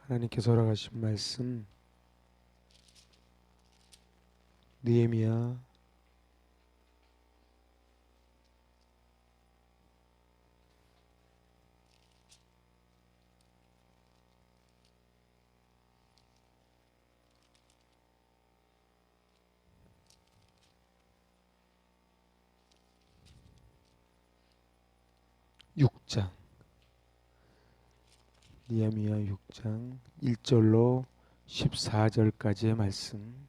하나님께서 허락하신 말씀 느헤미야 6장 느헤미야 6장 1절로 14절까지의 말씀.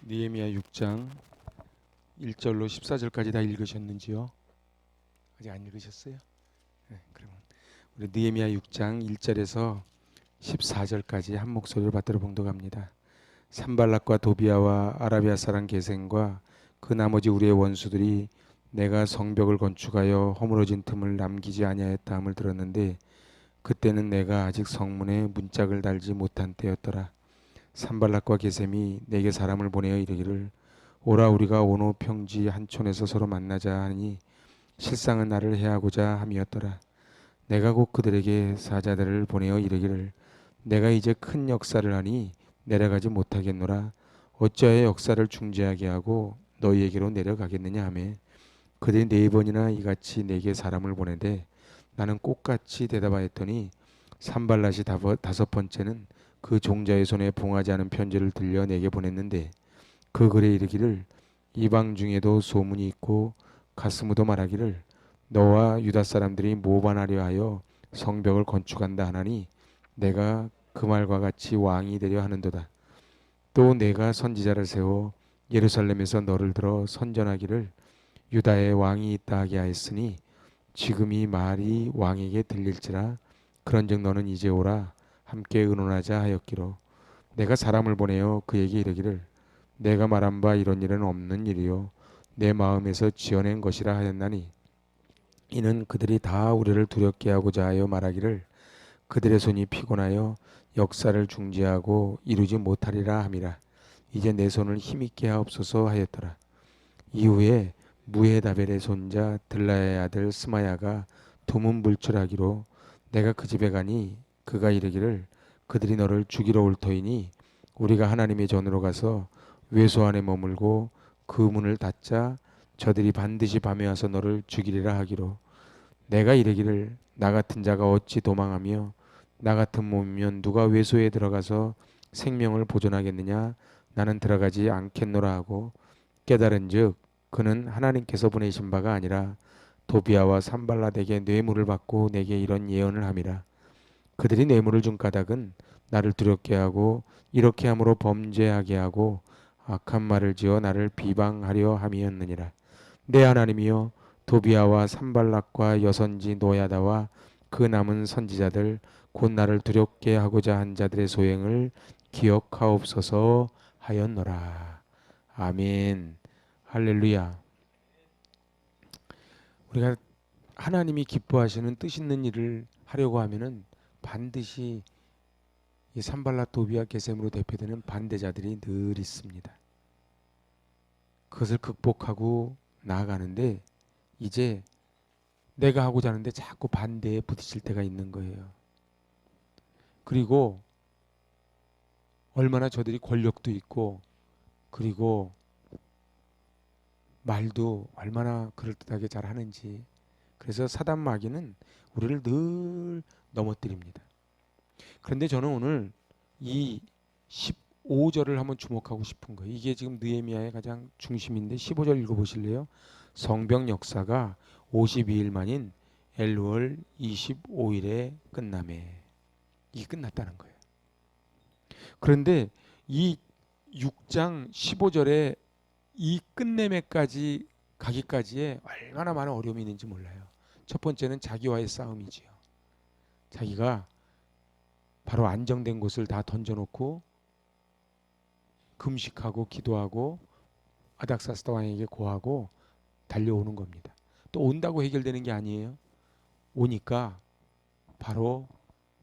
느헤미야 6장 1절로 14절까지 다 읽으셨는지요? 아직 안 읽으셨어요? 네, 그러면 우리 느헤미야 6장 1절에서 14절까지 한 목소리로 받들어 봉독합니다. 산발락과 도비아와 아라비아 사람 게셈과 그 나머지 우리의 원수들이 내가 성벽을 건축하여 허물어진 틈을 남기지 아니하였다 함을 들었는데 그때는 내가 아직 성문에 문짝을 달지 못한 때였더라. 산발락과 게셈이 내게 사람을 보내어 이르기를 오라 우리가 오노 평지 한 촌에서 서로 만나자 하니 실상은 나를 해하고자 함이었더라. 내가 곧 그들에게 사자들을 보내어 이르기를 내가 이제 큰 역사를 하니 내려가지 못하겠노라. 어찌하여 역사를 중지하게 하고 너희에게로 내려가겠느냐 하며 그들이 4번이나 이같이 내게 사람을 보내되 나는 꽃같이 대답하였더니 산발랏이 5번째는 그 종자의 손에 봉하지 않은 편지를 들려 내게 보냈는데 그 글에 이르기를 이방 중에도 소문이 있고 가스무도 말하기를 너와 유다 사람들이 모반하려 하여 성벽을 건축한다 하나니 내가 그 말과 같이 왕이 되려 하는도다. 또 내가 선지자를 세워 예루살렘에서 너를 들어 선전하기를 유다의 왕이 있다 하게 하였으니 지금 이 말이 왕에게 들릴지라. 그런즉 너는 이제 오라 함께 의논하자 하였기로 내가 사람을 보내어 그에게 이르기를 내가 말한 바 이런 일은 없는 일이요 내 마음에서 지어낸 것이라 하였나니 이는 그들이 다 우리를 두렵게 하고자 하여 말하기를 그들의 손이 피곤하여 역사를 중지하고 이루지 못하리라 함이라. 이제 내 손을 힘있게 하옵소서 하였더라. 이후에 무헤다벨의 손자 들라의 아들 스마야가 두문불출하기로 내가 그 집에 가니 그가 이르기를 그들이 너를 죽이러 올 터이니 우리가 하나님의 전으로 가서 외소 안에 머물고 그 문을 닫자 저들이 반드시 밤에 와서 너를 죽이리라 하기로 내가 이르기를 나 같은 자가 어찌 도망하며 나 같은 몸이면 누가 외소에 들어가서 생명을 보존하겠느냐. 나는 들어가지 않겠노라 하고 깨달은즉 그는 하나님께서 보내신 바가 아니라 도비아와 산발랏에게 뇌물을 받고 내게 이런 예언을 함이라. 그들이 뇌물을 준 까닭은 나를 두렵게 하고 이렇게 함으로 범죄하게 하고 악한 말을 지어 나를 비방하려 함이었느니라. 내 하나님이여 도비아와 산발락과 여선지 노야다와 그 남은 선지자들 곧 나를 두렵게 하고자 한 자들의 소행을 기억하옵소서 하였노라. 아멘. 할렐루야. 우리가 하나님이 기뻐하시는 뜻 있는 일을 하려고 하면은 반드시 이 산발락 도비아 게셈으로 대표되는 반대자들이 늘 있습니다. 그것을 극복하고 나아가는데 이제 내가 하고자 하는데 자꾸 반대에 부딪힐 때가 있는 거예요. 그리고 얼마나 저들이 권력도 있고 그리고 말도 얼마나 그럴듯하게 잘 하는지. 그래서 사단 마귀는 우리를 늘 넘어뜨립니다. 그런데 저는 오늘 이 15절을 한번 주목하고 싶은 거예요. 이게 지금 느헤미야의 가장 중심인데 15절 읽어보실래요? 성벽 역사가 52일 만인 엘루월 25일에 끝남에. 이게 끝났다는 거예요. 그런데 이 6장 15절에 이 끝내매까지 가기까지에 얼마나 많은 어려움이 있는지 몰라요. 첫 번째는 자기와의 싸움이지요. 자기가 바로 안정된 곳을 다 던져놓고 금식하고 기도하고 아닥사스다 왕에게 고하고 달려오는 겁니다. 또 온다고 해결되는 게 아니에요. 오니까 바로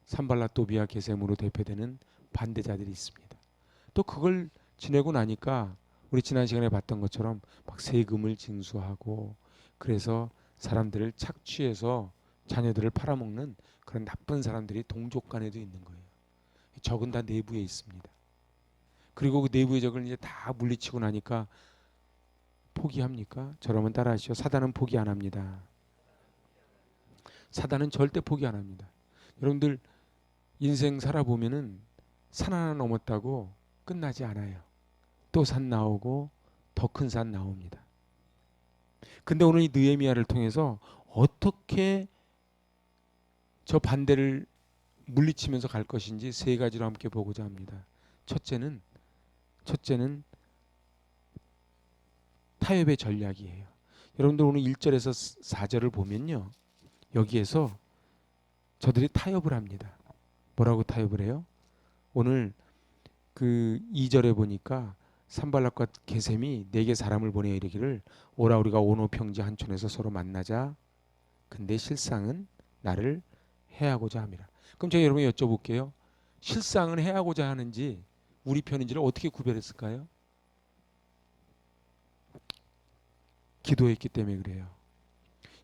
산발랏 도비아 게셈으로 대표되는 반대자들이 있습니다. 또 그걸 지내고 나니까 우리 지난 시간에 봤던 것처럼 막 세금을 징수하고 그래서 사람들을 착취해서 자녀들을 팔아먹는 그런 나쁜 사람들이 동족 간에도 있는 거예요. 적은 다 내부에 있습니다. 그리고 그 내부의 적을 이제 다 물리치고 나니까 포기합니까? 저러면 따라하시죠. 사단은 포기 안 합니다. 사단은 절대 포기 안 합니다. 여러분들 인생 살아보면은 산 하나 넘었다고 끝나지 않아요. 또 산 나오고 더 큰 산 나옵니다. 근데 오늘 이 느헤미야를 통해서 어떻게 저 반대를 물리치면서 갈 것인지 세 가지로 함께 보고자 합니다. 첫째는 타협의 전략이에요. 여러분들 오늘 1절에서 4절을 보면요. 여기에서 저들이 타협을 합니다. 뭐라고 타협을 해요? 오늘 그 2절에 보니까 산발락과 게셈이 내게 사람을 보내어 이르기를 오라 우리가 오노 평지 한촌에서 서로 만나자. 근데 실상은 나를 해하고자 함이라. 그럼 제가 여러분 여쭤볼게요. 실상은 해하고자 하는지 우리 편인지를 어떻게 구별했을까요? 기도했기 때문에 그래요.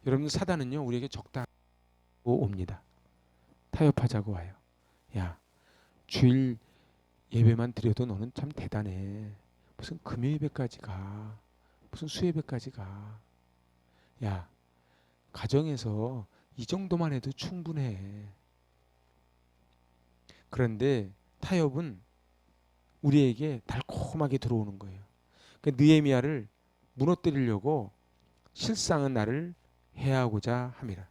여러분 사단은요 우리에게 적당하고 옵니다. 타협하자고 와요. 야 주일 예배만 드려도 너는 참 대단해. 무슨 금요예배까지 가. 무슨 수예배까지 가. 야 가정에서 이 정도만 해도 충분해. 그런데 타협은 우리에게 달콤하게 들어오는 거예요. 그러니까 느헤미야를 무너뜨리려고 실상은 나를 해하고자 함이라.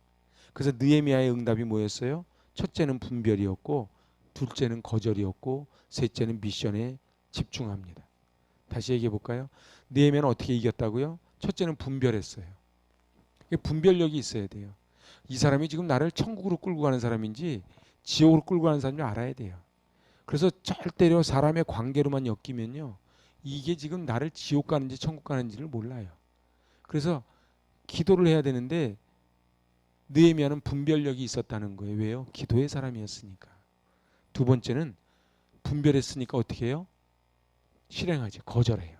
그래서 느헤미야의 응답이 뭐였어요? 첫째는 분별이었고 둘째는 거절이었고 셋째는 미션에 집중합니다. 다시 얘기해 볼까요? 느헤미야는 어떻게 이겼다고요? 첫째는 분별했어요. 분별력이 있어야 돼요. 이 사람이 지금 나를 천국으로 끌고 가는 사람인지 지옥으로 끌고 가는 사람인지 알아야 돼요. 그래서 절대로 사람의 관계로만 엮이면요. 이게 지금 나를 지옥 가는지 천국 가는지를 몰라요. 그래서 기도를 해야 되는데 느헤미야는 분별력이 있었다는 거예요. 왜요? 기도의 사람이었으니까. 두 번째는 분별했으니까 어떻게 해요? 실행하지. 거절해요.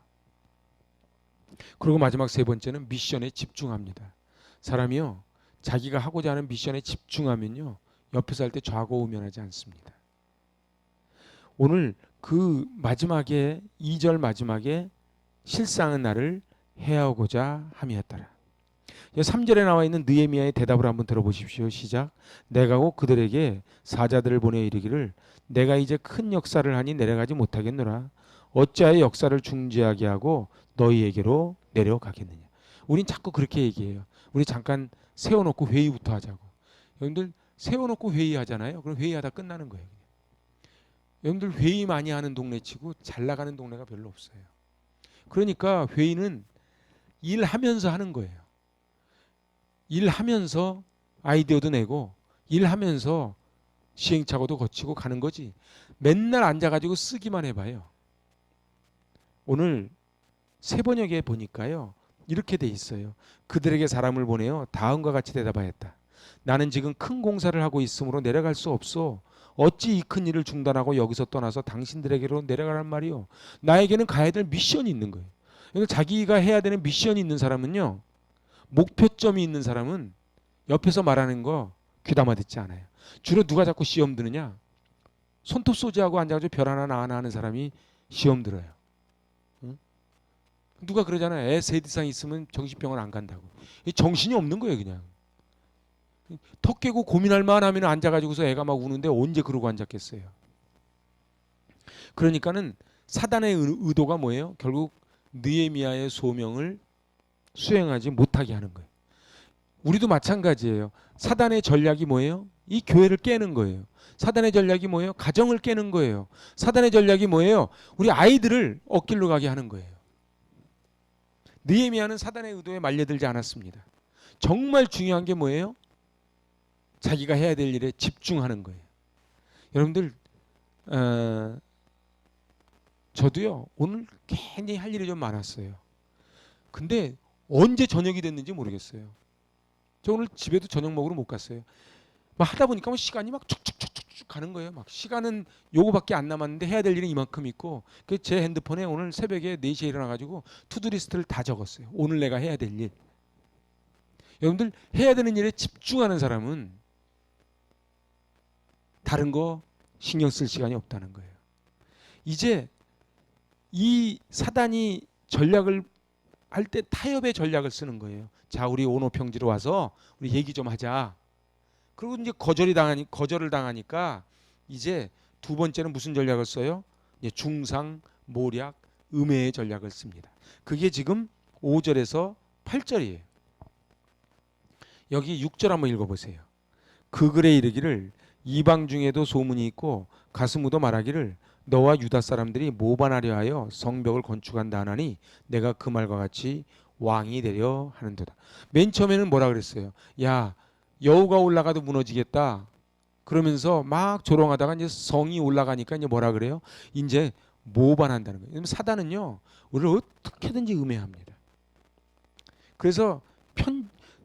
그리고 마지막 세 번째는 미션에 집중합니다. 사람이요. 자기가 하고자 하는 미션에 집중하면요. 옆에서 할 때 좌고우면하지 않습니다. 오늘 그 마지막에 2절 마지막에 실상은 나를 해하고자 함이었더라. 3절에 나와 있는 느헤미야의 대답을 한번 들어보십시오. 시작. 내가 곧 그들에게 사자들을 보내 이르기를 내가 이제 큰 역사를 하니 내려가지 못하겠노라. 어찌하여 역사를 중지하게 하고 너희에게로 내려가겠느냐. 우린 자꾸 그렇게 얘기해요. 우리 잠깐 세워놓고 회의부터 하자고. 여러분들 세워놓고 회의하잖아요. 그럼 회의하다 끝나는 거예요. 여러분들 회의 많이 하는 동네 치고 잘 나가는 동네가 별로 없어요. 그러니까 회의는 일하면서 하는 거예요. 일하면서 아이디어도 내고 일하면서 시행착오도 거치고 가는 거지. 맨날 앉아가지고 쓰기만 해봐요. 오늘 세 번역에 보니까요. 이렇게 돼 있어요. 그들에게 사람을 보내어 다음과 같이 대답하였다. 나는 지금 큰 공사를 하고 있으므로 내려갈 수 없어. 어찌 이 큰 일을 중단하고 여기서 떠나서 당신들에게로 내려가란 말이요. 나에게는 가야 될 미션이 있는 거예요. 그러니까 자기가 해야 되는 미션이 있는 사람은요. 목표점이 있는 사람은 옆에서 말하는 거 귀담아 듣지 않아요. 주로 누가 자꾸 시험 드느냐? 손톱 소지하고 앉아가지고 별 하나 나 하나 하는 사람이 시험 들어요. 응? 누가 그러잖아요. 애 셋 이상 있으면 정신병원 안 간다고. 정신이 없는 거예요, 그냥. 턱 깨고 고민할 만하면 앉아가지고서 애가 막 우는데 언제 그러고 앉았겠어요. 그러니까는 사단의 의도가 뭐예요? 결국 느헤미야의 소명을 수행하지 못하게 하는 거예요. 우리도 마찬가지예요. 사단의 전략이 뭐예요? 이 교회를 깨는 거예요. 사단의 전략이 뭐예요? 가정을 깨는 거예요. 사단의 전략이 뭐예요? 우리 아이들을 엇길로 가게 하는 거예요. 느헤미야는 사단의 의도에 말려들지 않았습니다. 정말 중요한 게 뭐예요? 자기가 해야 될 일에 집중하는 거예요. 여러분들 저도요 오늘 굉장히 할 일이 좀 많았어요. 근데 언제 저녁이 됐는지 모르겠어요. 저 오늘 집에도 저녁 먹으러 못 갔어요. 막 하다 보니까 뭐 시간이 막 축축축축 가는 거예요. 막 시간은 요거밖에 안 남았는데 해야 될 일은 이만큼 있고 제 핸드폰에 오늘 새벽에 4시에 일어나가지고 투두리스트를 다 적었어요. 오늘 내가 해야 될 일. 여러분들 해야 되는 일에 집중하는 사람은 다른 거 신경 쓸 시간이 없다는 거예요. 이제 이 사단이 전략을 할 때 타협의 전략을 쓰는 거예요. 자, 우리 온오평지로 와서 우리 얘기 좀 하자. 그리고 이제 거절을 당하니까 이제 두 번째는 무슨 전략을 써요? 이제 중상, 모략, 음해의 전략을 씁니다. 그게 지금 5절에서 8절이에요. 여기 6절 한번 읽어보세요. 그 글에 이르기를 이방 중에도 소문이 있고 가스무도 말하기를 너와 유다 사람들이 모반하려 하여 성벽을 건축한다 하나니 내가 그 말과 같이 왕이 되려 하는도다. 맨 처음에는 뭐라 그랬어요? 야, 여우가 올라가도 무너지겠다. 그러면서 막 조롱하다가 이제 성이 올라가니까 이제 뭐라 그래요? 이제 모반한다는 거예요. 사단은요, 우리를 어떻게든지 음해합니다. 그래서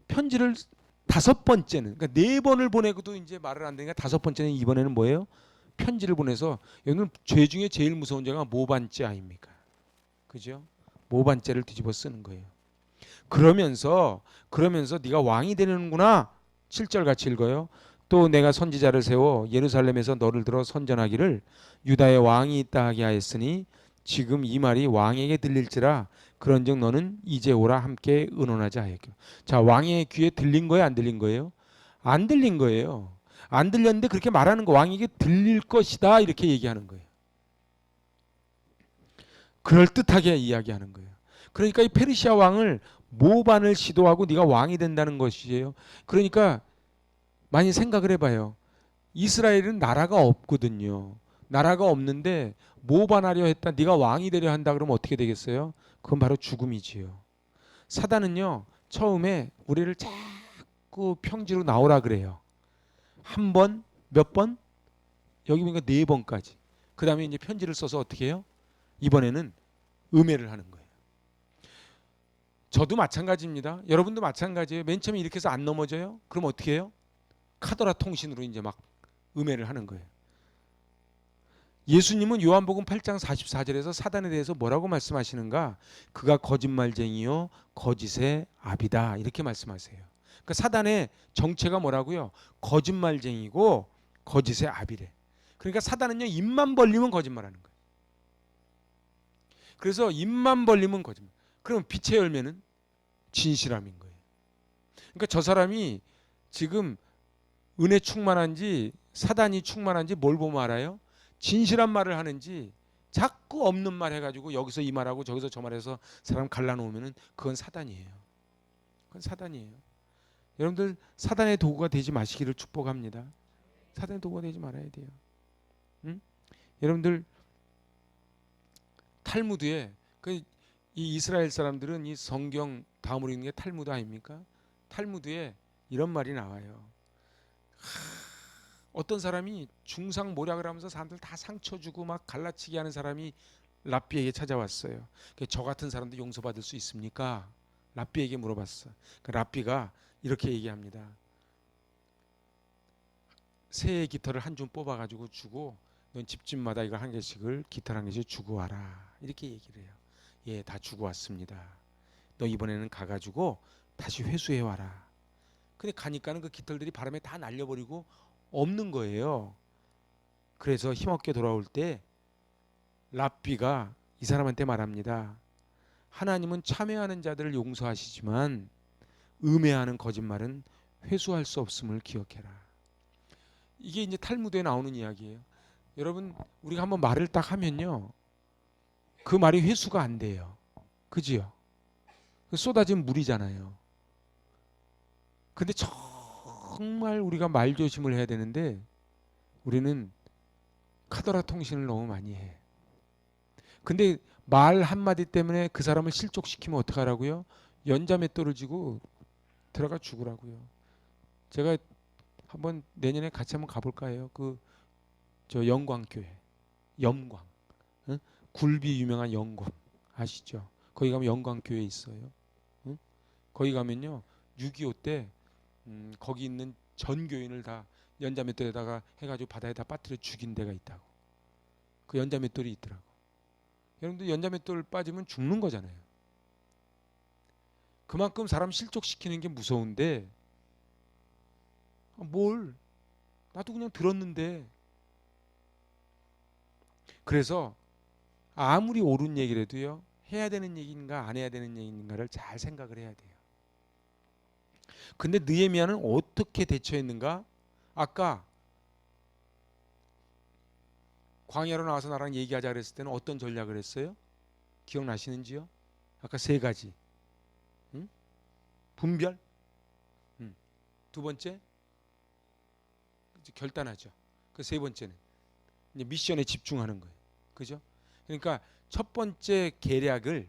편지를 5번째는, 그러니까 4번을 보내고도 이제 말을 안 되니까 5번째는 이번에는 뭐예요? 편지를 보내서 여러분 죄 중에 제일 무서운 죄가 모반죄 아닙니까? 그죠? 모반죄를 뒤집어 쓰는 거예요. 그러면서 네가 왕이 되는구나. 7절 같이 읽어요. 또 내가 선지자를 세워 예루살렘에서 너를 들어 선전하기를 유다의 왕이 있다 하게 하였으니 지금 이 말이 왕에게 들릴지라 그런즉 너는 이제 오라 함께 의논하자 하였기로. 자, 왕의 귀에 들린 거예요, 안 들린 거예요? 안 들린 거예요. 안 들렸는데 그렇게 말하는 거, 왕에게 들릴 것이다 이렇게 얘기하는 거예요. 그럴듯하게 이야기하는 거예요. 그러니까 이 페르시아 왕을 모반을 시도하고 네가 왕이 된다는 것이에요. 그러니까 많이 생각을 해봐요. 이스라엘은 나라가 없거든요. 나라가 없는데 모반하려 했다, 네가 왕이 되려 한다 그러면 어떻게 되겠어요? 그건 바로 죽음이지요. 사단은요 처음에 우리를 자꾸 평지로 나오라 그래요. 한 번, 몇 번? 여기 보니까 4번까지. 그 다음에 이제 편지를 써서 어떻게 해요? 이번에는 음해를 하는 거예요. 저도 마찬가지입니다. 여러분도 마찬가지예요. 맨 처음에 이렇게 해서 안 넘어져요? 그럼 어떻게 해요? 카더라 통신으로 이제 막 음해를 하는 거예요. 예수님은 요한복음 8장 44절에서 사단에 대해서 뭐라고 말씀하시는가? 그가 거짓말쟁이요 거짓의 아비다 이렇게 말씀하세요. 그러니까 사단의 정체가 뭐라고요? 거짓말쟁이고 거짓의 아비래. 그러니까 사단은요 입만 벌리면 거짓말하는 거예요. 그래서 입만 벌리면 거짓말. 그럼 빛의 열매는 진실함인 거예요. 그러니까 저 사람이 지금 은혜 충만한지 사단이 충만한지 뭘 보면 알아요? 진실한 말을 하는지 자꾸 없는 말 해가지고 여기서 이 말하고 저기서 저 말해서 사람 갈라놓으면 그건 사단이에요. 그건 사단이에요. 여러분들 사단의 도구가 되지 마시기를 축복합니다. 사단의 도구가 되지 말아야 돼요. 응? 여러분들 탈무드에 이 이스라엘 사람들은 이 성경 다음으로 있는 게 탈무드 아닙니까? 탈무드에 이런 말이 나와요. 어떤 사람이 중상모략을 하면서 사람들 다 상처 주고 막 갈라치기 하는 사람이 랍비에게 찾아왔어요. 저 같은 사람도 용서받을 수 있습니까? 랍비에게 물어봤어. 랍비가 이렇게 얘기합니다. 새의 깃털을 한 줌 뽑아가지고 주고 넌 집집마다 이거 한 개씩을 깃털 한 개씩 주고 와라. 이렇게 얘기를 해요. 예, 다 주고 왔습니다. 너 이번에는 가가지고 다시 회수해 와라. 근데 가니까는 그 깃털들이 바람에 다 날려버리고 없는 거예요. 그래서 힘없게 돌아올 때 랍비가 이 사람한테 말합니다. 하나님은 참회하는 자들을 용서하시지만 음해하는 거짓말은 회수할 수 없음을 기억해라. 이게 이제 탈무드에 나오는 이야기예요. 여러분, 우리가 한번 말을 딱 하면요, 그 말이 회수가 안 돼요. 그지요? 쏟아진 물이잖아요. 근데 정말 우리가 말 조심을 해야 되는데 우리는 카더라 통신을 너무 많이 해. 근데 말 한마디 때문에 그 사람을 실족시키면 어떡하라고요? 연자맷돌을 쥐고 들어가 죽으라고요. 제가 한번 내년에 같이 한번 가볼까 해요. 저 영광교회, 영광, 응? 굴비 유명한 영광 아시죠? 거기 가면 영광교회 있어요. 응? 거기 가면요 6.25 때 거기 있는 전 교인을 다 연자맷돌에다가 해가지고 바다에다 빠뜨려 죽인 데가 있다고. 그 연자맷돌이 있더라고. 여러분들 연자맷돌 빠지면 죽는 거잖아요. 그만큼 사람 실족시키는 게 무서운데 뭘 나도 그냥 들었는데. 그래서 아무리 옳은 얘기를 해도요 해야 되는 얘기인가 안 해야 되는 얘기인가를 잘 생각을 해야 돼요. 근데 느헤미야는 어떻게 대처했는가? 아까 광야로 나와서 나랑 얘기하자 그랬을 때는 어떤 전략을 했어요? 기억나시는지요? 아까 세 가지. 응? 분별. 두 번째 결단하죠. 그 세 번째는 이제 미션에 집중하는 거예요. 그죠? 그러니까 첫 번째 계략을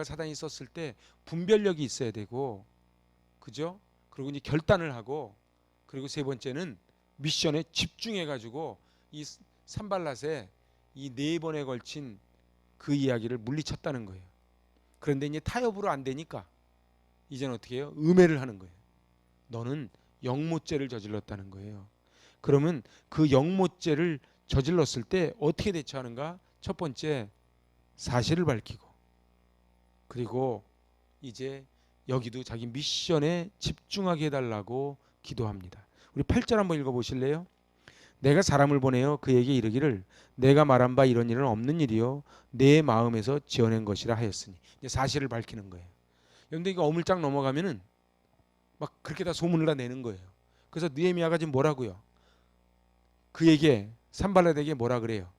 사단이 썼을 때 분별력이 있어야 되고, 그죠? 그리고 이제 결단을 하고, 그리고 세 번째는 미션에 집중해 가지고 이 산발랏의 이 네 번에 걸친 그 이야기를 물리쳤다는 거예요. 그런데 이제 타협으로 안 되니까 이제는 어떻게 해요? 음해를 하는 거예요. 너는 영모죄를 저질렀다는 거예요. 그러면 그 영모죄를 저질렀을 때 어떻게 대처하는가? 첫 번째, 사실을 밝히고, 그리고 이제 여기도 자기 미션에 집중하게 해달라고 기도합니다. 우리 8절 한번 읽어보실래요? 내가 사람을 보내어 그에게 이르기를 내가 말한 바 이런 일은 없는 일이요 내 마음에서 지어낸 것이라 하였으니. 이제 사실을 밝히는 거예요. 그런데 이거 어물짝 넘어가면은 막 그렇게 다 소문을 다 내는 거예요. 그래서 느헤미야가 지금 뭐라고요? 그에게 산발랏에게 뭐라 그래요?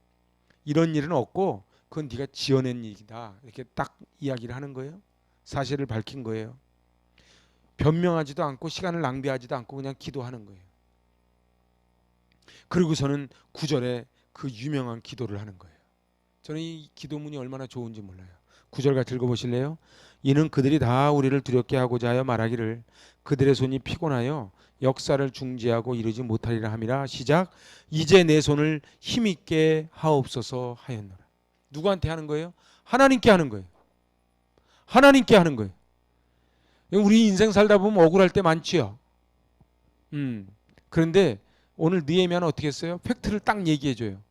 이런 일은 없고 그건 네가 지어낸 얘기다. 이렇게 딱 이야기를 하는 거예요. 사실을 밝힌 거예요. 변명하지도 않고 시간을 낭비하지도 않고 그냥 기도하는 거예요. 그리고서는 9절에 그 유명한 기도를 하는 거예요. 저는 이 기도문이 얼마나 좋은지 몰라요. 9절 같이 읽어보실래요? 이는 그들이 다 우리를 두렵게 하고자 하여 말하기를 그들의 손이 피곤하여 역사를 중지하고 이루지 못하리라 함이라. 시작. 이제 내 손을 힘있게 하옵소서 하였노라. 누구한테 하는 거예요? 하나님께 하는 거예요. 하나님께 하는 거예요. 우리 인생 살다 보면 억울할 때 많지요. 그런데 오늘 느헤미야는 어떻게 했어요? 팩트를 딱 얘기해 줘요.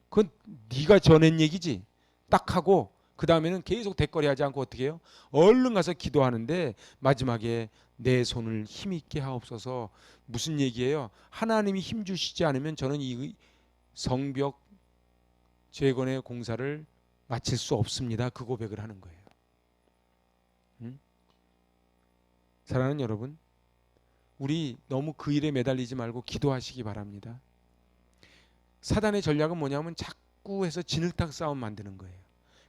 그건 네가 전한 얘기지. 딱 하고 그 다음에는 계속 대거리하지 않고 어떻게 해요? 얼른 가서 기도하는데 마지막에 내 손을 힘있게 하옵소서. 무슨 얘기예요? 하나님이 힘 주시지 않으면 저는 이 성벽 재건의 공사를 마칠 수 없습니다. 그 고백을 하는 거예요. 사랑하는 여러분, 우리 너무 그 일에 매달리지 말고 기도하시기 바랍니다. 사단의 전략은 뭐냐면 자꾸 해서 진흙탕 싸움 만드는 거예요.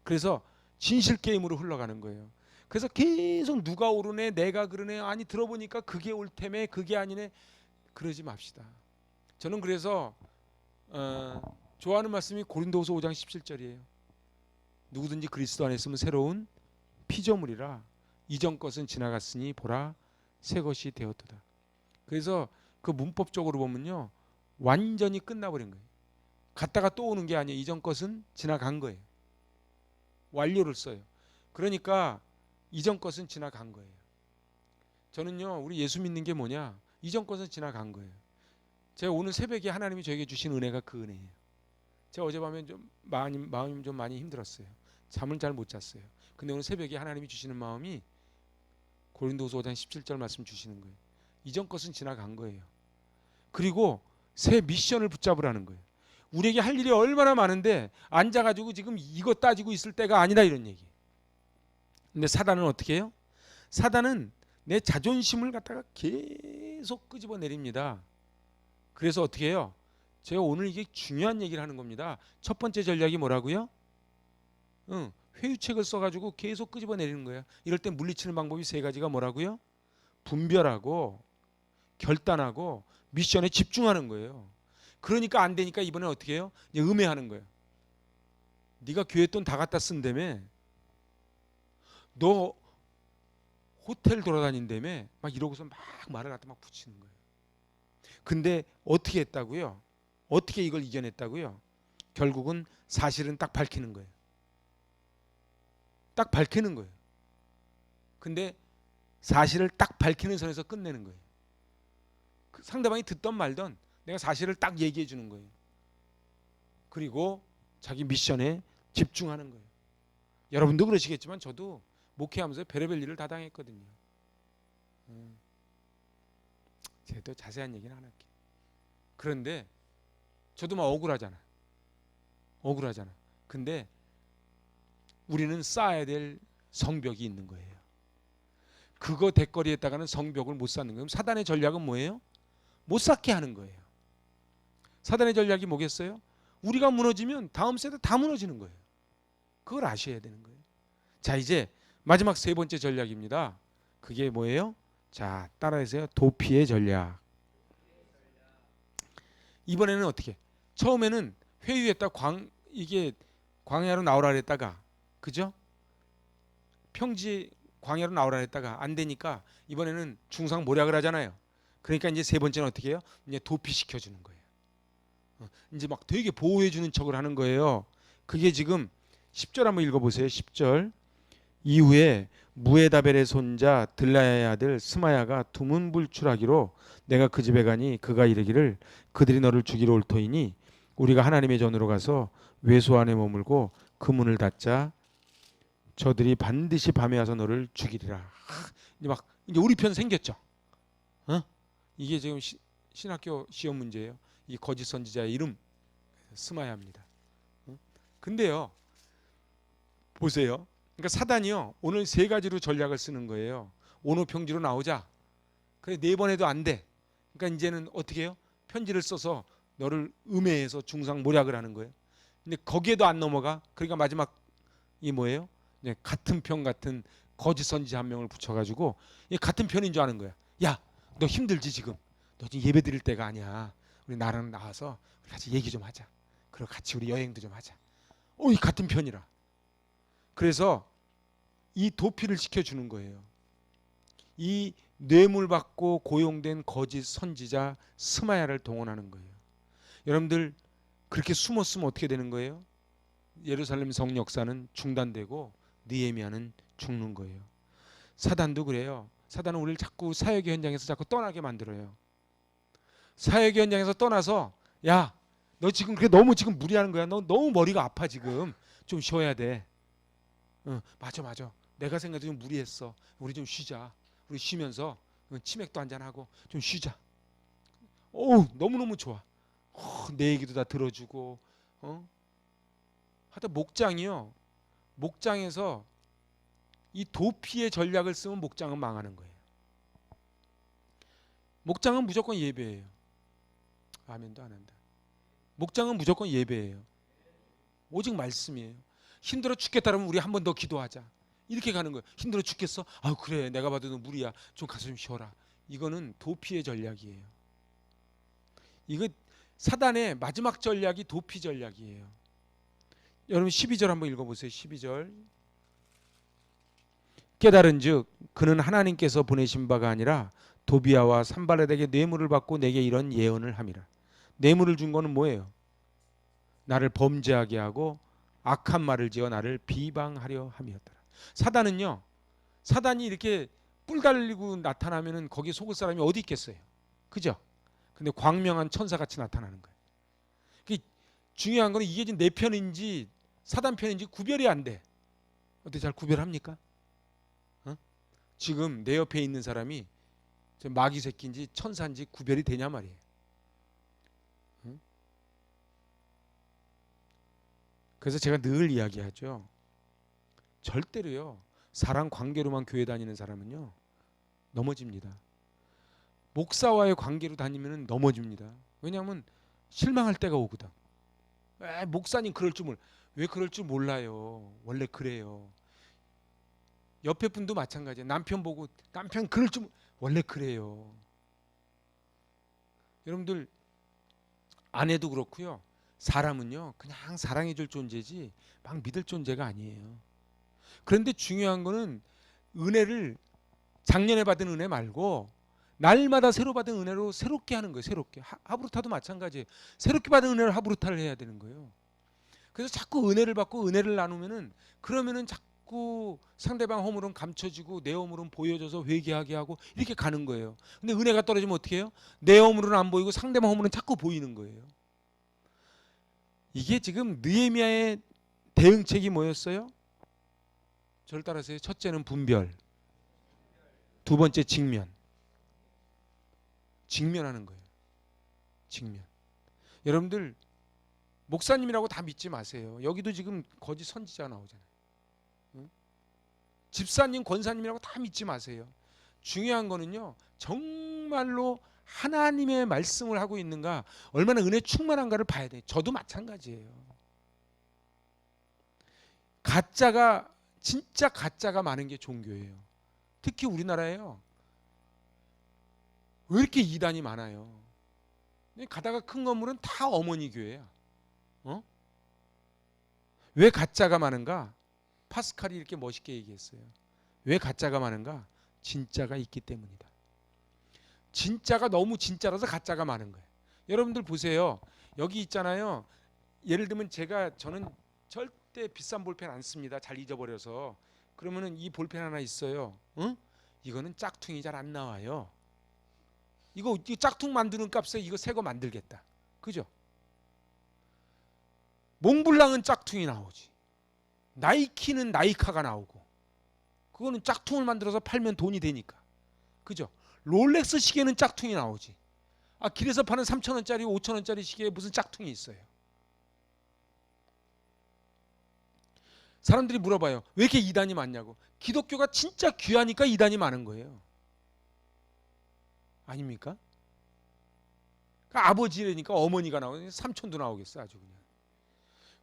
그래서 진실 게임으로 흘러가는 거예요. 그래서 계속 누가 옳으네 내가 그러네 아니 들어보니까 그게 옳다며 그게 아니네 그러지 맙시다. 저는 그래서 좋아하는 말씀이 고린도후서 5장 17절이에요. 누구든지 그리스도 안에 있으면 새로운 피조물이라 이전 것은 지나갔으니 보라 새 것이 되었도다. 그래서 그 문법적으로 보면요, 완전히 끝나버린 거예요. 갔다가 또 오는 게 아니에요. 이전 것은 지나간 거예요. 완료를 써요. 그러니까 이전 것은 지나간 거예요. 저는요, 우리 예수 믿는 게 뭐냐, 이전 것은 지나간 거예요. 제가 오늘 새벽에 하나님이 저에게 주신 은혜가 그 은혜예요. 제가 어젯밤에 좀 마음이 좀 많이 힘들었어요. 잠을 잘 못 잤어요. 근데 오늘 새벽에 하나님이 주시는 마음이 고린도서 5장 17절 말씀 주시는 거예요. 이전 것은 지나간 거예요. 그리고 새 미션을 붙잡으라는 거예요. 우리에게 할 일이 얼마나 많은데 앉아가지고 지금 이거 따지고 있을 때가 아니다, 이런 얘기. 근데 사단은 어떻게 해요? 사단은 내 자존심을 갖다가 계속 끄집어 내립니다. 그래서 어떻게 해요? 제가 오늘 이게 중요한 얘기를 하는 겁니다. 첫 번째 전략이 뭐라고요? 회유책을 써가지고 계속 끄집어 내리는 거예요. 이럴 때 물리치는 방법이 세 가지가 뭐라고요? 분별하고 결단하고 미션에 집중하는 거예요. 그러니까 안 되니까 이번에 어떻게 해요? 이제 음해하는 거예요. 네가 교회 돈 다 갖다 쓴다며, 너 호텔 돌아다닌다며, 막 이러고서 막 말을 갖다 막 붙이는 거예요. 근데 어떻게 했다고요? 어떻게 이걸 이겨냈다고요? 결국은 사실은 딱 밝히는 거예요. 딱 밝히는 거예요. 근데 사실을 딱 밝히는 선에서 끝내는 거예요. 상대방이 듣던 말던 내가 사실을 딱 얘기해 주는 거예요. 그리고 자기 미션에 집중하는 거예요. 여러분도 그러시겠지만 저도 목회하면서 별의별 일을 다 당했거든요. 제가 또 자세한 얘기는 안 할게요. 그런데 저도 막 억울하잖아. 근데 우리는 쌓아야 될 성벽이 있는 거예요. 그거 대거리에다가는 성벽을 못 쌓는 거예요. 사단의 전략은 뭐예요? 못 쌓게 하는 거예요. 사단의 전략이 뭐겠어요? 우리가 무너지면 다음 세대 다 무너지는 거예요. 그걸 아셔야 되는 거예요. 자, 이제 마지막 세 번째 전략입니다. 그게 뭐예요? 자, 따라해서요. 도피의 전략. 이번에는 어떻게? 처음에는 회유했다 이게 광야로 나오라 그랬다가, 그죠? 평지 광야로 나오라 했다가 안 되니까 이번에는 중상 모략을 하잖아요. 그러니까 이제 세 번째는 어떻게 해요? 이제 도피시켜 주는 거예요. 이제 막 되게 보호해 주는 척을 하는 거예요. 그게 지금 10절 한번 읽어보세요. 10절. 이후에 무에다벨의 손자 들라야의 아들 스마야가 두문불출하기로 내가 그 집에 가니 그가 이르기를 그들이 너를 죽이러 올 터이니 우리가 하나님의 전으로 가서 외소 안에 머물고 그 문을 닫자. 저들이 반드시 밤에 와서 너를 죽이리라. 이제 막 이제 우리 편 생겼죠. 이게 지금 신학교 시험 문제예요. 이 거짓 선지자의 이름 스마야입니다. 근데요, 보세요. 그러니까 사단이요, 오늘 세 가지로 전략을 쓰는 거예요. 온호 평지로 나오자. 그래, 네 번 해도 안 돼. 그러니까 이제는 어떻게 해요? 편지를 써서 너를 음해해서 중상 모략을 하는 거예요. 근데 거기에도 안 넘어가. 그러니까 마지막 이 뭐예요? 같은 편 같은 거짓 선지자 한 명을 붙여가지고 같은 편인 줄 아는 거야. 야, 너 힘들지 지금? 너 지금 예배 드릴 때가 아니야. 우리 나랑 나와서 우리 같이 얘기 좀 하자. 그리고 같이 우리 여행도 좀 하자. 이 같은 편이라. 그래서 이 도피를 시켜주는 거예요. 이 뇌물 받고 고용된 거짓 선지자 스마야를 동원하는 거예요. 여러분들 그렇게 숨었으면 어떻게 되는 거예요? 예루살렘 성 역사는 중단되고 느헤미야는 죽는 거예요. 사단도 그래요. 사단은 우리를 자꾸 사역의 현장에서 자꾸 떠나게 만들어요. 사역의 현장에서 떠나서 야, 너 지금 그게 너무 지금 무리하는 거야. 너 너무 머리가 아파 지금. 좀 쉬어야 돼. 맞아. 내가 생각해도 좀 무리했어. 우리 좀 쉬자. 우리 쉬면서 치맥도 한잔하고 좀 쉬자. 너무너무 좋아. 내 얘기도 다 들어주고 하여튼 목장에서 이 도피의 전략을 쓰면 목장은 망하는 거예요. 목장은 무조건 예배예요. 아멘도 안 한다. 목장은 무조건 예배예요. 오직 말씀이에요. 힘들어 죽겠다 그러면 우리 한 번 더 기도하자. 이렇게 가는 거예요. 힘들어 죽겠어? 그래, 내가 봐도 너 무리야. 좀 가서 좀 쉬어라. 이거는 도피의 전략이에요. 이거 사단의 마지막 전략이 도피 전략이에요. 여러분 12절 한번 읽어보세요. 12절. 깨달은즉 그는 하나님께서 보내신 바가 아니라 도비아와 산발렛에게 뇌물을 받고 내게 이런 예언을 함이라. 뇌물을 준 거는 뭐예요? 나를 범죄하게 하고 악한 말을 지어 나를 비방하려 함이었더라. 사단은요, 사단이 이렇게 뿔 달리고 나타나면은 거기 속을 사람이 어디 있겠어요? 그죠? 근데 광명한 천사같이 나타나는 거예요. 중요한 거는 이게 지금 내 편인지 사단 편인지 구별이 안 돼. 어떻게 잘 구별합니까? 어? 지금 내 옆에 있는 사람이 마귀 새끼인지 천사인지 구별이 되냐 말이에요. 응? 그래서 제가 늘 이야기하죠. 절대로요. 사랑 관계로만 교회 다니는 사람은요. 넘어집니다. 목사와의 관계로 다니면 넘어집니다. 왜냐하면 실망할 때가 오거든. 목사님 그럴 줄 왜 그럴 줄 몰라요. 원래 그래요. 옆에 분도 마찬가지예요. 남편 보고 남편 그럴 줄 원래 그래요. 여러분들 아내도 그렇고요. 사람은요. 그냥 사랑해 줄 존재지 막 믿을 존재가 아니에요. 그런데 중요한 거는 은혜를 작년에 받은 은혜 말고 날마다 새로 받은 은혜로 새롭게 하는 거예요. 새롭게. 하브루타도 마찬가지예요. 새롭게 받은 은혜로 하브루타를 해야 되는 거예요. 그래서 자꾸 은혜를 받고 은혜를 나누면은 그러면은 자꾸 상대방 허물은 감춰지고 내 허물은 보여져서 회개하게 하고 이렇게 가는 거예요. 근데 은혜가 떨어지면 어떻게 해요? 내 허물은 안 보이고 상대방 허물은 자꾸 보이는 거예요. 이게 지금 느헤미야의 대응책이 뭐였어요? 저를 따라서요. 첫째는 분별, 두 번째 직면. 직면하는 거예요. 직면. 여러분들 목사님이라고 다 믿지 마세요. 여기도 지금 거짓 선지자 나오잖아요. 응? 집사님, 권사님이라고 다 믿지 마세요. 중요한 거는요. 정말로 하나님의 말씀을 하고 있는가, 얼마나 은혜 충만한가를 봐야 돼요. 저도 마찬가지예요. 가짜가 진짜 가짜가 많은 게 종교예요. 특히 우리나라에요. 왜 이렇게 이단이 많아요? 가다가 큰 건물은 다 어머니 교회야. 왜 가짜가 많은가? 파스칼이 이렇게 멋있게 얘기했어요. 왜 가짜가 많은가? 진짜가 있기 때문이다. 진짜가 너무 진짜라서 가짜가 많은 거예요. 여러분들 보세요. 여기 있잖아요. 예를 들면 저는 절대 비싼 볼펜 안 씁니다. 잘 잊어버려서. 그러면은 이 볼펜 하나 있어요. 응? 이거는 짝퉁이 잘 안 나와요. 이거 짝퉁 만드는 값에 이거 새 거 만들겠다. 그죠? 몽블랑은 짝퉁이 나오지. 나이키는 나이카가 나오고. 그거는 짝퉁을 만들어서 팔면 돈이 되니까. 그죠? 롤렉스 시계는 짝퉁이 나오지. 길에서 파는 3,000원짜리 5,000원짜리 시계에 무슨 짝퉁이 있어요. 사람들이 물어봐요. 왜 이렇게 이단이 많냐고. 기독교가 진짜 귀하니까 이단이 많은 거예요. 아닙니까? 그러니까 아버지라니까 어머니가 나오고 삼촌도 나오겠어 아주 그냥.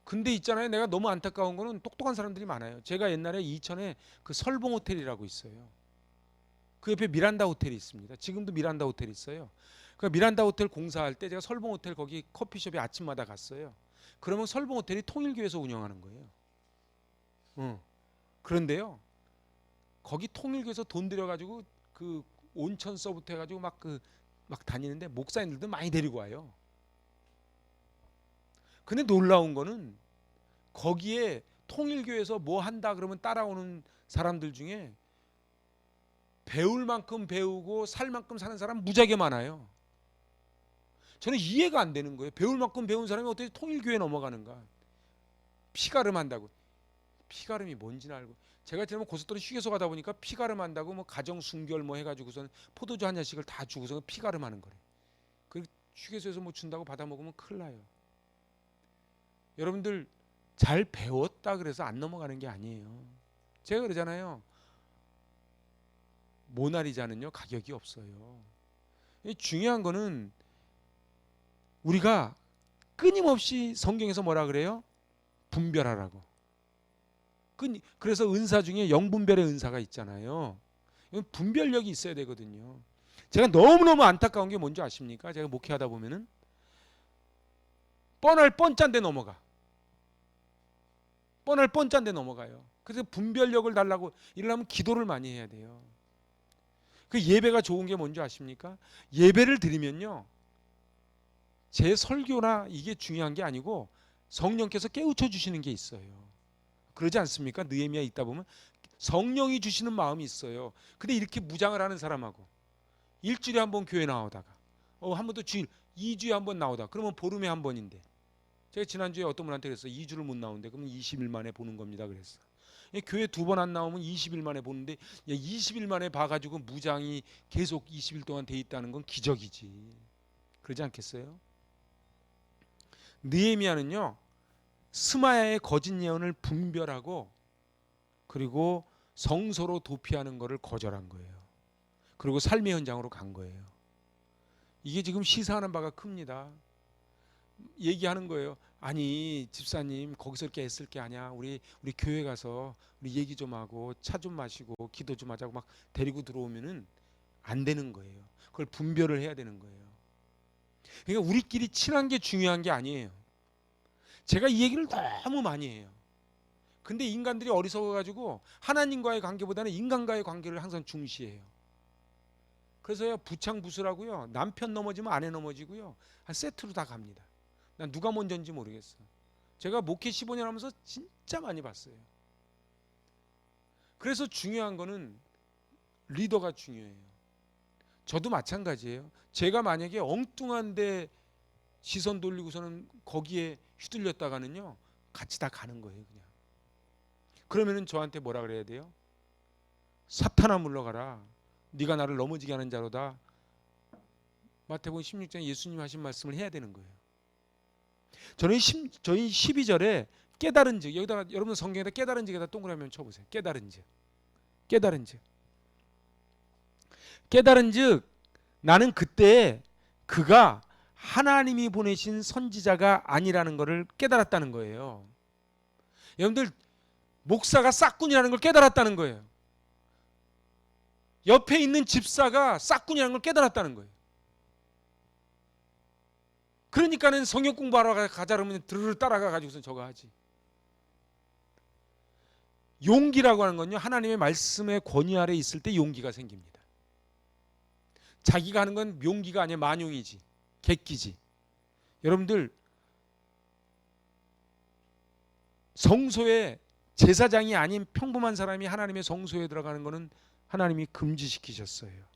근데 있잖아요. 내가 너무 안타까운 거는 똑똑한 사람들이 많아요. 제가 옛날에 이천에 그 설봉 호텔이라고 있어요. 그 옆에 미란다 호텔이 있습니다. 지금도 미란다 호텔이 있어요. 그 미란다 호텔 공사할 때 제가 설봉 호텔 거기 커피숍에 아침마다 갔어요. 그러면 설봉 호텔이 통일교에서 운영하는 거예요. 그런데요. 거기 통일교에서 돈 들여가지고 그 온천 서부터 해가지고 막 다니는데 목사님들도 많이 데리고 와요. 근데 놀라운 거는 거기에 통일교에서 뭐 한다 그러면 따라오는 사람들 중에 배울 만큼 배우고 살 만큼 사는 사람 무지하게 많아요. 저는 이해가 안 되는 거예요. 배울 만큼 배운 사람이 어떻게 통일교에 넘어가는가. 피가름 한다고. 피가름이 뭔지는 알고. 제가 지금 고속도로 휴게소 가다 보니까 피가름 한다고 뭐 가정 순결 뭐 해가지고선 포도주 한 잔씩을 다 주고서 피가름 하는 거래. 그 휴게소에서 뭐 준다고 받아 먹으면 큰일 나요. 여러분들 잘 배웠다 그래서 안 넘어가는 게 아니에요. 제가 그러잖아요. 모나리자는요 가격이 없어요. 중요한 거는 우리가 끊임없이 성경에서 뭐라 그래요? 분별하라고. 그래서 은사 중에 영분별의 은사가 있잖아요. 분별력이 있어야 되거든요. 제가 너무너무 안타까운 게 뭔지 아십니까? 제가 목회하다 보면은 뻔할 뻔짠데 넘어가. 뻔할 뻔짠데 넘어가요. 그래서 분별력을 달라고 이러려면 기도를 많이 해야 돼요. 그 예배가 좋은 게 뭔지 아십니까? 예배를 드리면요, 제 설교나 이게 중요한 게 아니고 성령께서 깨우쳐 주시는 게 있어요. 그러지 않습니까? 느헤미야 있다 보면 성령이 주시는 마음이 있어요. 근데 이렇게 무장을 하는 사람하고 일주일에 한 번 교회 나오다가 한 번도 주일 2주에 한 번 나오다 그러면 보름에 한 번인데, 제가 지난주에 어떤 분한테 그랬어요. 2주를 못 나오는데 그러면 20일 만에 보는 겁니다 그랬어. 교회 2번 안 나오면 20일 만에 보는데 20일 만에 봐가지고 무장이 계속 20일 동안 돼 있다는 건 기적이지. 그러지 않겠어요? 느헤미야는요, 스마야의 거짓 예언을 분별하고 그리고 성소로 도피하는 것을 거절한 거예요. 그리고 삶의 현장으로 간 거예요. 이게 지금 시사하는 바가 큽니다. 얘기하는 거예요. 아니 집사님 거기서 이렇게 애쓸 게 아니야. 우리 교회 가서 우리 얘기 좀 하고 차 좀 마시고 기도 좀 하자고 막 데리고 들어오면은 안 되는 거예요. 그걸 분별을 해야 되는 거예요. 그러니까 우리끼리 친한 게 중요한 게 아니에요. 제가 이 얘기를 너무 많이 해요. 근데 인간들이 어리석어가지고 하나님과의 관계보다는 인간과의 관계를 항상 중시해요. 그래서요, 부창부수라고요, 남편 넘어지면 아내 넘어지고요, 한 세트로 다 갑니다. 난 누가 먼저인지 모르겠어. 제가 목회 15년 하면서 진짜 많이 봤어요. 그래서 중요한 거는 리더가 중요해요. 저도 마찬가지예요. 제가 만약에 엉뚱한데 시선 돌리고서는 거기에 휘둘렸다가는요, 같이 다 가는 거예요 그냥. 그러면은 저한테 뭐라 그래야 돼요? 사탄아 물러가라, 네가 나를 넘어지게 하는 자로다. 마태복음 16장에 예수님 하신 말씀을 해야 되는 거예요. 저희 12절에 깨달은 즉, 여기다가 여러분 성경에다 깨달은 즉에다 동그라미 한번 쳐보세요. 깨달은 즉, 깨달은 즉, 깨달은 즉 나는 그때 그가 하나님이 보내신 선지자가 아니라는 것을 깨달았다는 거예요. 여러분들, 목사가 싹군이라는 걸 깨달았다는 거예요. 옆에 있는 집사가 싹군이라는 걸 깨달았다는 거예요. 그러니까는 성경 공부하러 가자 그러면 드르르 따라가 가지고서 저거 하지. 용기라고 하는 건요, 하나님의 말씀의 권위 아래 있을 때 용기가 생깁니다. 자기가 하는 건 용기가 아니라 만용이지, 객기지. 여러분들, 성소에 제사장이 아닌 평범한 사람이 하나님의 성소에 들어가는 것은 하나님이 금지시키셨어요.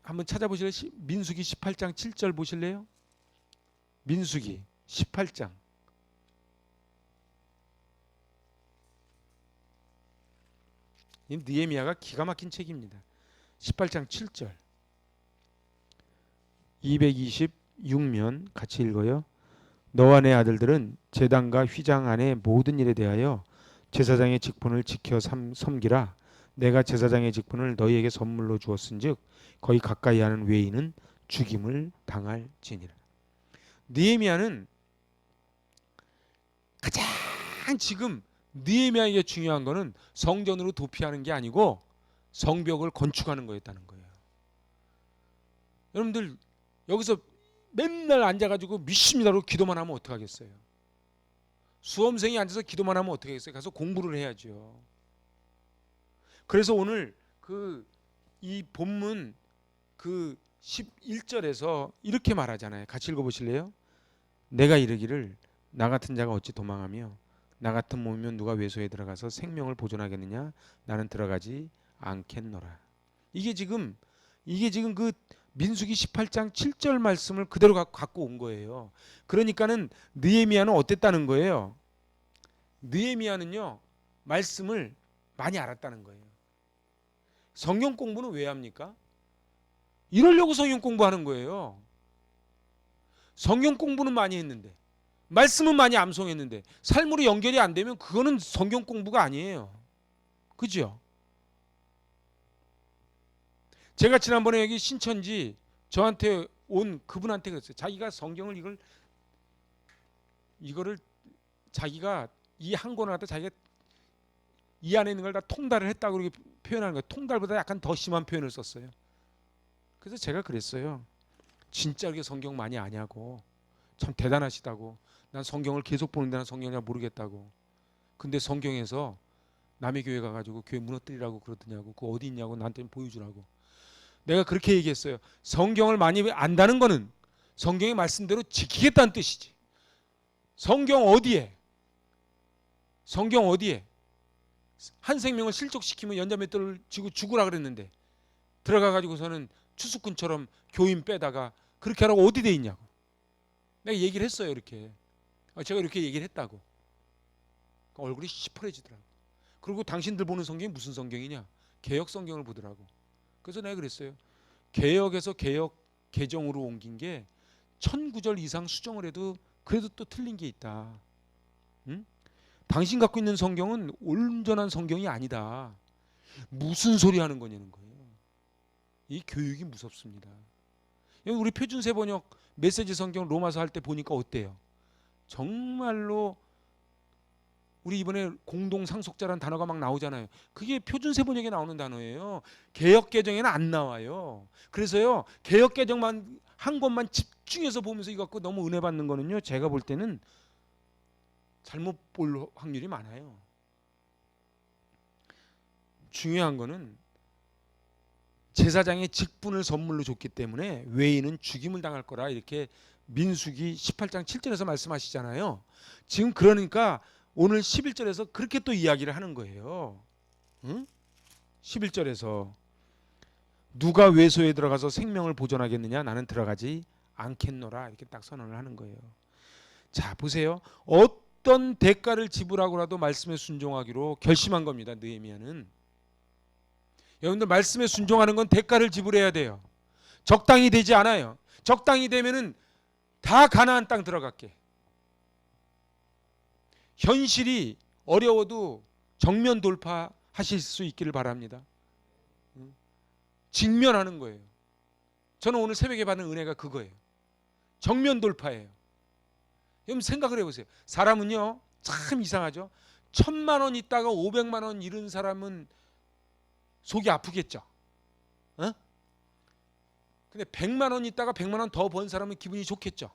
한번 찾아보실래요? 민수기 18장 7절 보실래요? 민수기 18장. 이 느헤미야가 기가 막힌 책입니다. 18장 7절. 226면 같이 읽어요. 너와 내 아들들은 제단과 휘장 안의 모든 일에 대하여 제사장의 직분을 지켜 섬기라. 내가 제사장의 직분을 너희에게 선물로 주었은즉 거의 가까이 하는 외인은 죽임을 당할지니라. 느헤미야는 가장 지금 느헤미야에게 중요한 거는 성전으로 도피하는 게 아니고 성벽을 건축하는 거였다는 거예요. 여러분들, 여기서 맨날 앉아가지고 믿습니다로 기도만 하면 어떡하겠어요? 수험생이 앉아서 기도만 하면 어떡하겠어요? 가서 공부를 해야죠. 그래서 오늘 이 본문 11절에서 이렇게 말하잖아요. 같이 읽어보실래요? 내가 이르기를 나 같은 자가 어찌 도망하며 나 같은 몸이면 누가 외소에 들어가서 생명을 보존하겠느냐? 나는 들어가지 않겠노라. 이게 지금 그 민수기 18장 7절 말씀을 그대로 갖고 온 거예요. 그러니까는 느헤미야는 어땠다는 거예요? 느헤미야는요, 말씀을 많이 알았다는 거예요. 성경 공부는 왜 합니까? 이러려고 성경 공부하는 거예요. 성경 공부는 많이 했는데, 말씀은 많이 암송했는데 삶으로 연결이 안 되면 그거는 성경 공부가 아니에요. 그죠? 제가 지난번에 여기 신천지 저한테 온 그분한테 그랬어요. 자기가 성경을 이거를 자기가 이 한 권을 갖다 자기가 이 안에 있는 걸 다 통달을 했다고 그렇게 표현하는 거예요. 통달보다 약간 더 심한 표현을 썼어요. 그래서 제가 그랬어요. 진짜 이렇게 성경 많이 아냐고. 참 대단하시다고. 난 성경을 계속 보는데 난 성경을 모르겠다고. 근데 성경에서 남의 교회 가가지고 교회 무너뜨리라고 그러더냐고. 그거 어디 있냐고 나한테 보여주라고. 내가 그렇게 얘기했어요. 성경을 많이 안다는 거는 성경의 말씀대로 지키겠다는 뜻이지. 성경 어디에? 성경 어디에? 한 생명을 실족시키면 연자맷돌을 쥐고 죽으라 그랬는데 들어가가지고서는 추수꾼처럼 교인 빼다가 그렇게 하라고 어디 돼 있냐고. 내가 얘기를 했어요. 이렇게. 제가 이렇게 얘기를 했다고. 얼굴이 시퍼래지더라고. 그리고 당신들 보는 성경이 무슨 성경이냐? 개역 성경을 보더라고. 그래서 내가 그랬어요. 개역에서 개역 개정으로 옮긴 게 1000구절 이상 수정을 해도 그래도 또 틀린 게 있다. 응? 당신 갖고 있는 성경은 온전한 성경이 아니다. 무슨 소리 하는 거냐는 거예요. 이 교육이 무섭습니다. 우리 표준세 번역 메시지 성경 로마서 할 때 보니까 어때요? 정말로 우리 이번에 공동 상속자라는 단어가 막 나오잖아요. 그게 표준세 번역에 나오는 단어예요. 개역 개정에는 안 나와요. 그래서요, 개역 개정만 한 것만 집중해서 보면서 이거 갖고 너무 은혜 받는 거는요, 제가 볼 때는 잘못 볼 확률이 많아요. 중요한 거는 제사장의 직분을 선물로 줬기 때문에 외인은 죽임을 당할 거라 이렇게 민수기 18장 7절에서 말씀하시잖아요. 지금 그러니까 오늘 11절에서 그렇게 또 이야기를 하는 거예요. 응? 11절에서 누가 외소에 들어가서 생명을 보존하겠느냐? 나는 들어가지 않겠노라. 이렇게 딱 선언을 하는 거예요. 자, 보세요. 어떤 대가를 지불하고라도 말씀에 순종하기로 결심한 겁니다. 느헤미야는. 여러분들 말씀에 순종하는 건 대가를 지불해야 돼요. 적당히 되지 않아요. 적당히 되면은 다 가나안 땅 들어갈게. 현실이 어려워도 정면 돌파하실 수 있기를 바랍니다. 직면하는 거예요. 저는 오늘 새벽에 받은 은혜가 그거예요. 정면 돌파예요. 여러분 생각을 해보세요. 사람은요 참 이상하죠. 1000만 원 있다가 500만 원 잃은 사람은 속이 아프겠죠. 어? 근데 100만 원 있다가 100만 원 더 번 사람은 기분이 좋겠죠.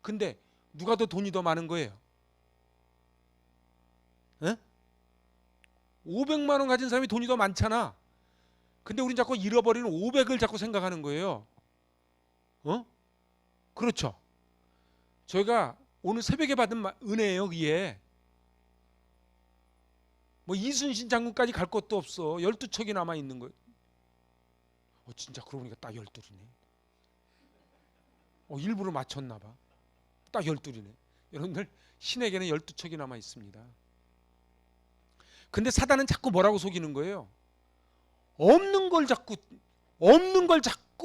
근데 누가 더 돈이 더 많은 거예요? 500만 원 가진 사람이 돈이 더 많잖아. 근데 우린 자꾸 잃어버리는 500을 자꾸 생각하는 거예요. 그렇죠. 저희가 오늘 새벽에 받은 은혜예요. 이게 뭐 이순신 장군까지 갈 것도 없어. 12척이 남아 있는 거예요. 진짜 그러고 보니까 딱 12이네. 일부러 맞췄나 봐. 딱 12이네. 여러분들 신에게는 12척이 남아 있습니다. 근데 사단은 자꾸 뭐라고 속이는 거예요? 없는 걸 자꾸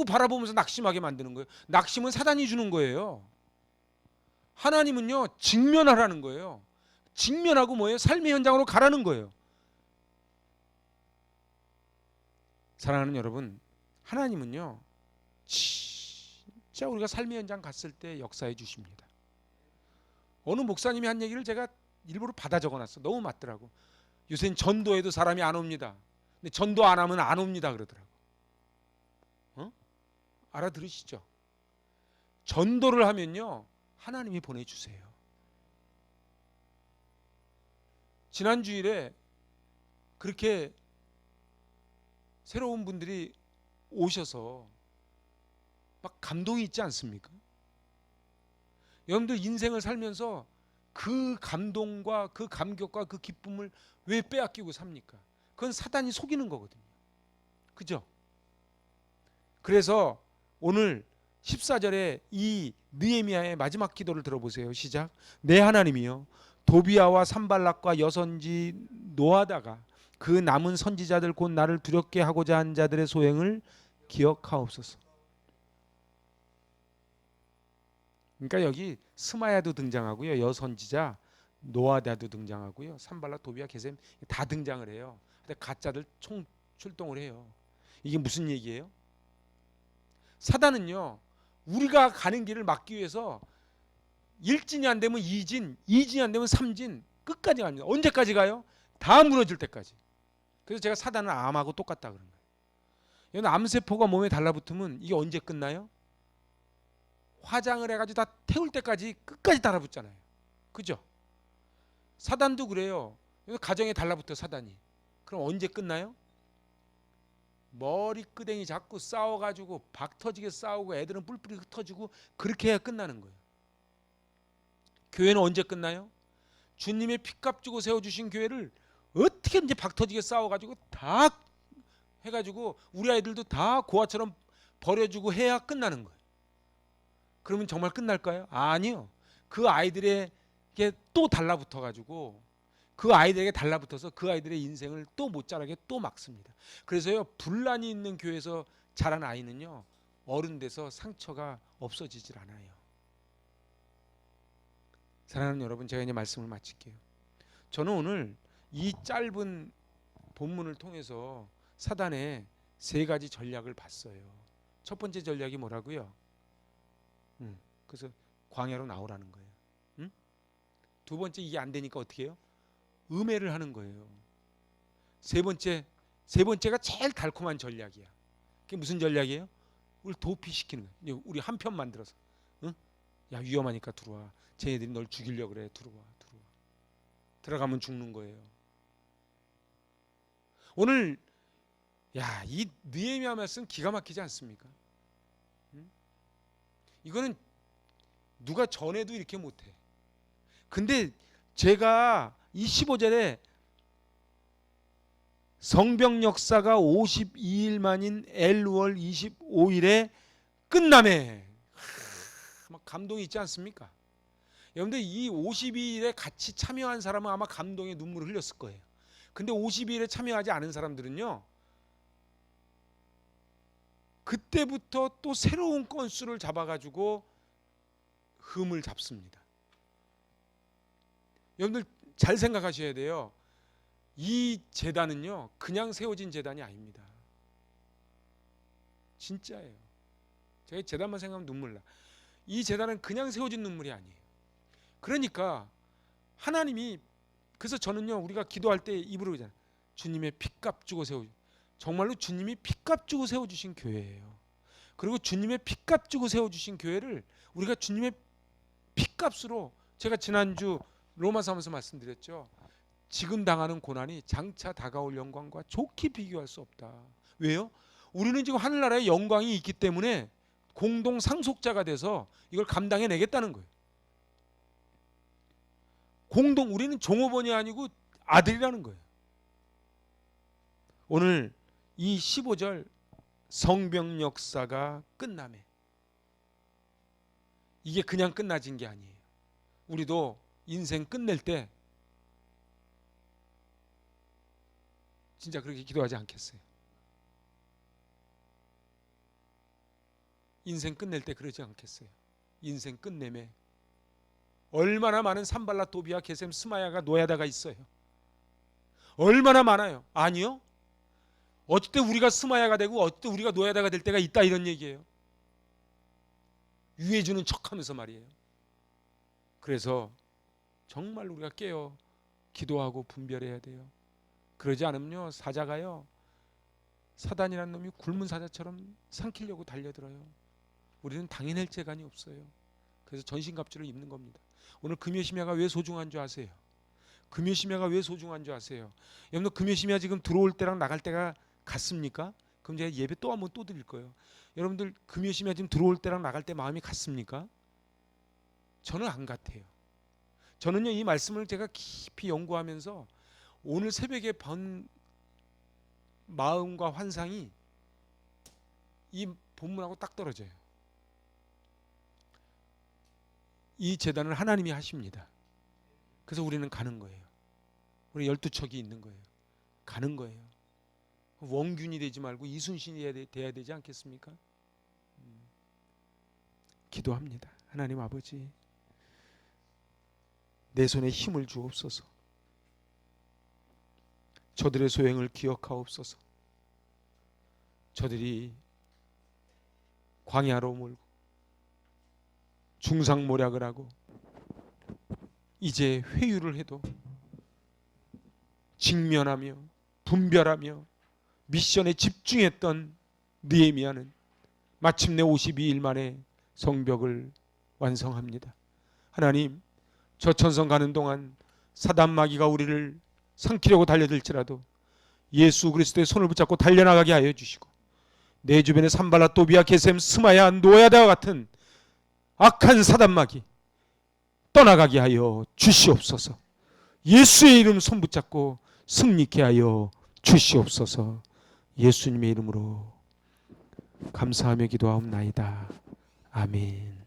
바라보면서 낙심하게 만드는 거예요. 낙심은 사단이 주는 거예요. 하나님은요 직면하라는 거예요. 직면하고 뭐예요? 삶의 현장으로 가라는 거예요. 사랑하는 여러분, 하나님은요 진짜 우리가 삶의 현장 갔을 때 역사해 주십니다. 어느 목사님이 한 얘기를 제가 일부러 받아 적어놨어. 너무 맞더라고. 요새는 전도해도 사람이 안 옵니다. 근데 전도 안 하면 안 옵니다 그러더라고. 알아들으시죠? 전도를 하면요 하나님이 보내주세요. 지난 주일에 그렇게 새로운 분들이 오셔서 막 감동이 있지 않습니까? 여러분들 인생을 살면서 그 감동과 그 감격과 그 기쁨을 왜 빼앗기고 삽니까? 그건 사단이 속이는 거거든요. 그죠? 그래서 오늘 14절에 이 느헤미야의 마지막 기도를 들어보세요. 시작. 내 하나님이여 도비야와 산발락과 여선지 노아다가 그 남은 선지자들 곧 나를 두렵게 하고자 한 자들의 소행을 기억하옵소서. 그러니까 여기 스마야도 등장하고요. 여선지자 노아다도 등장하고요. 산발락 도비야 게셈 다 등장을 해요. 근데 가짜들 총 출동을 해요. 이게 무슨 얘기예요? 사단은요 우리가 가는 길을 막기 위해서 1진이 안 되면 2진, 2진이 안 되면 3진 끝까지 갑니다. 언제까지 가요? 다 무너질 때까지. 그래서 제가 사단은 암하고 똑같다 그런 거예요. 여기 암세포가 몸에 달라붙으면 이게 언제 끝나요? 화장을 해가지고 다 태울 때까지 끝까지 달라붙잖아요. 그죠? 사단도 그래요. 가정에 달라붙어 사단이. 그럼 언제 끝나요? 머리끄댕이 잡고 싸워가지고 박 터지게 싸우고 애들은 뿔뿔이 흩어지고 그렇게 해야 끝나는 거예요. 교회는 언제 끝나요? 주님의 피값 주고 세워주신 교회를 어떻게 이제 박 터지게 싸워가지고 다 해가지고 우리 아이들도 다 고아처럼 버려주고 해야 끝나는 거예요. 그러면 정말 끝날까요? 아니요. 그 아이들에게 또 달라붙어가지고 그 아이들에게 달라붙어서 그 아이들의 인생을 또 못 자라게 또 막습니다. 그래서요, 분란이 있는 교회에서 자란 아이는요, 어른 돼서 상처가 없어지질 않아요. 사랑하는 여러분, 제가 이제 말씀을 마칠게요. 저는 오늘 이 짧은 본문을 통해서 사단의 세 가지 전략을 봤어요. 첫 번째 전략이 뭐라고요? 그래서 광야로 나오라는 거예요. 두 번째, 이게 안 되니까 어떻게 해요? 음해를 하는 거예요. 세 번째가 제일 달콤한 전략이야. 그게 무슨 전략이에요? 우리 도피시키는 거예요. 우리 한 편 만들어서, 응? 야, 위험하니까 들어와. 쟤네들이 널 죽이려고 그래. 들어와. 들어가면 죽는 거예요. 오늘 이 느헤미야 말씀 기가 막히지 않습니까? 이거는 누가 전해도 이렇게 못해. 근데 제가 이 15절에 성병 역사가 52일 만인 엘월 25일에 끝남에 막 감동이 있지 않습니까? 여러분들 이 52일에 같이 참여한 사람은 아마 감동의 눈물을 흘렸을 거예요. 근데 52일에 참여하지 않은 사람들은요, 그때부터 또 새로운 건수를 잡아가지고 흠을 잡습니다. 여러분들 잘 생각하셔야 돼요. 이 제단은요, 그냥 세워진 제단이 아닙니다. 진짜예요. 제가 제단만 생각하면 눈물 나. 이 제단은 그냥 세워진 눈물이 아니에요. 그러니까 하나님이, 그래서 저는요, 우리가 기도할 때 입으로 그러잖아요. 주님의 피값 주고 정말로 주님이 피값 주고 세워주신 교회예요. 그리고 주님의 피값 주고 세워주신 교회를 우리가 주님의 피값으로, 제가 지난주 로마서 하면서 말씀드렸죠. 지금 당하는 고난이 장차 다가올 영광과 좋게 비교할 수 없다. 왜요? 우리는 지금 하늘나라의 영광이 있기 때문에 공동 상속자가 돼서 이걸 감당해내겠다는 거예요. 우리는 종업원이 아니고 아들이라는 거예요. 오늘 이 15절 성병 역사가 끝남에, 이게 그냥 끝나진 게 아니에요. 우리도 인생 끝낼 때 진짜 그렇게 기도하지 않겠어요? 인생 끝낼 때 그러지 않겠어요? 인생 끝내매 얼마나 많은 산발라 도비아 게셈 스마야가 노야다가 있어요. 얼마나 많아요. 아니요, 어때 우리가 스마야가 되고 어때 우리가 노야다가 될 때가 있다, 이런 얘기예요. 유해주는 척하면서 말이에요. 그래서 정말 우리가 깨어 기도하고 분별해야 돼요. 그러지 않으면요, 사자가요, 사단이라는 놈이 굶은 사자처럼 삼키려고 달려들어요. 우리는 당해낼 재간이 없어요. 그래서 전신갑주를 입는 겁니다. 오늘 금요심야가 왜 소중한 줄 아세요? 금요심야가 왜 소중한 줄 아세요? 여러분, 금요심야 지금 들어올 때랑 나갈 때가 같습니까? 그럼 제가 예배 또 한번 또 드릴 거예요. 여러분들 금요심야 지금 들어올 때랑 나갈 때 마음이 같습니까? 저는 안 같아요. 저는요, 이 말씀을 제가 깊이 연구하면서 오늘 새벽에 본 마음과 환상이 이 본문하고 딱 떨어져요. 이 제단을 하나님이 하십니다. 그래서 우리는 가는 거예요. 우리 12척이 있는 거예요. 가는 거예요. 원균이 되지 말고 이순신이 돼야 되지 않겠습니까? 기도합니다. 하나님 아버지, 내 손에 힘을 주옵소서. 저들의 소행을 기억하옵소서. 저들이 광야로 몰고 중상모략을 하고 이제 회유를 해도 직면하며 분별하며 미션에 집중했던 느헤미야는 마침내 52일 만에 성벽을 완성합니다. 하나님, 저 천성 가는 동안 사단 마귀가 우리를 삼키려고 달려들지라도 예수 그리스도의 손을 붙잡고 달려나가게 하여 주시고, 내 주변에 산발라 또비아 게셈 스마야 노야다와 같은 악한 사단 마귀 떠나가게 하여 주시옵소서. 예수의 이름 손 붙잡고 승리케 하여 주시옵소서. 예수님의 이름으로 감사하며 기도하옵나이다. 아멘.